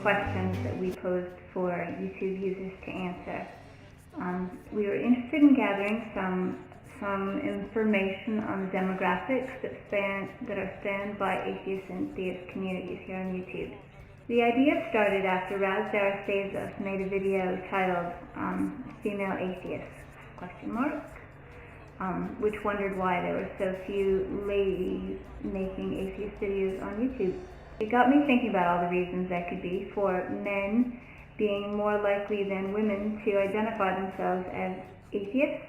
questions that we posed for YouTube users to answer. We were interested in gathering some information on the demographics that are spanned by atheist and theist communities here on YouTube. The idea started after Raz Darastazos made a video titled Female Atheists, which wondered why there were so few ladies making atheist videos on YouTube. It got me thinking about all the reasons that could be for men being more likely than women to identify themselves as atheists.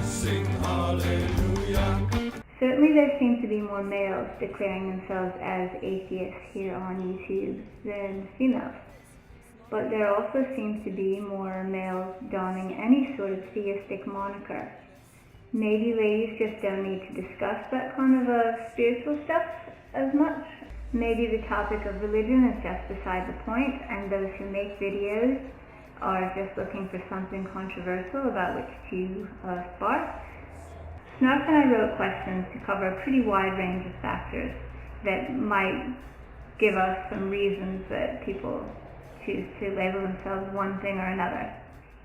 Sing hallelujah. Certainly there seem to be more males declaring themselves as atheists here on YouTube than females. But there also seems to be more males donning any sort of theistic moniker. Maybe ladies just don't need to discuss that kind of spiritual stuff as much. Maybe the topic of religion is just beside the point, and those who make videos are just looking for something controversial about which to spark. Snarf and I wrote questions to cover a pretty wide range of factors that might give us some reasons that people choose to label themselves one thing or another.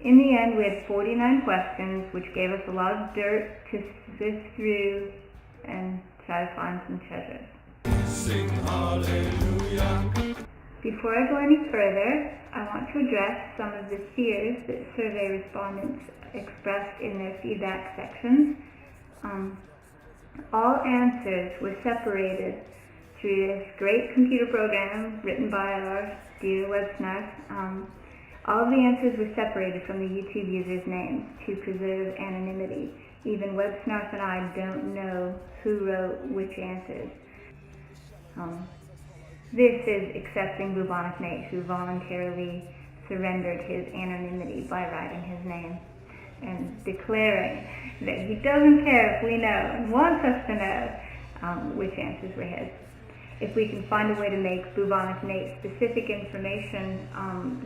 In the end, we had 49 questions, which gave us a lot of dirt to sift through and try to find some treasures. Sing hallelujah. Before I go any further, I want to address some of the fears that survey respondents expressed in their feedback sections. All answers were separated through this great computer program written by our dear Websnarf. All of the answers were separated from the YouTube users' names to preserve anonymity. Even Websnarf and I don't know who wrote which answers. This is accepting Bubonic Nate, who voluntarily surrendered his anonymity by writing his name and declaring that he doesn't care if we know and wants us to know which answers were his. If we can find a way to make Bubonic Nate specific information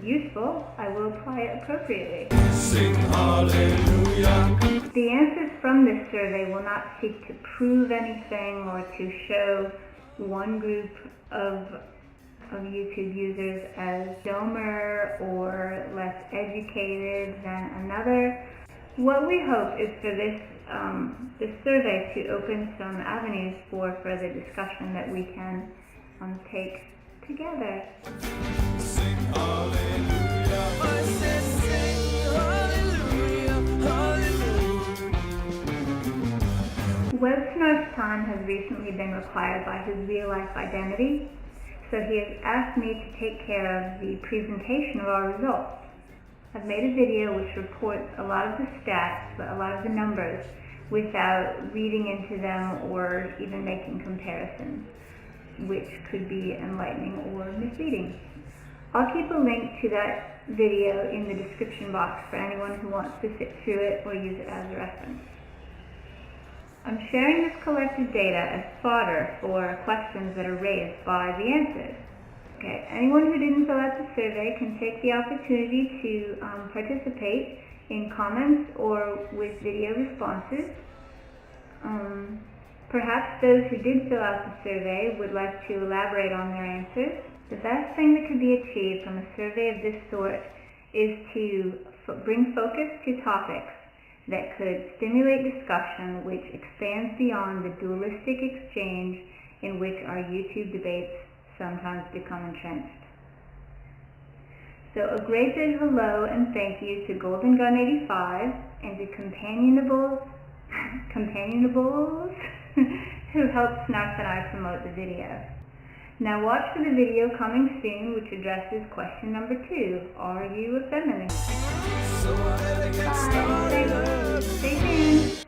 useful, I will apply it appropriately. Sing hallelujah. The answers from this survey will not seek to prove anything or to show one group of YouTube users as dumber or less educated than another. What we hope is for this survey to open some avenues for further discussion that we can take together. Sing hallelujah. I said sing hallelujah, hallelujah. Websnarf's time has recently been required by his real-life identity, so he has asked me to take care of the presentation of our results. I've made a video which reports a lot of the stats, a lot of the numbers, without reading into them or even making comparisons, which could be enlightening or misleading. I'll keep a link to that video in the description box for anyone who wants to sit through it or use it as a reference. I'm sharing this collected data as fodder for questions that are raised by the answers. Okay, anyone who didn't fill out the survey can take the opportunity to participate in comments or with video responses. Perhaps those who did fill out the survey would like to elaborate on their answers. The best thing that could be achieved from a survey of this sort is to bring focus to topics that could stimulate discussion which expands beyond the dualistic exchange in which our YouTube debates sometimes become entrenched. So a great big hello and thank you to Golden Gun 85 and to Companionables who helped Snarf and I promote the video. Now watch for the video coming soon which addresses question number 2. Are you a feminist? So I better get Bye. started. Stay tuned.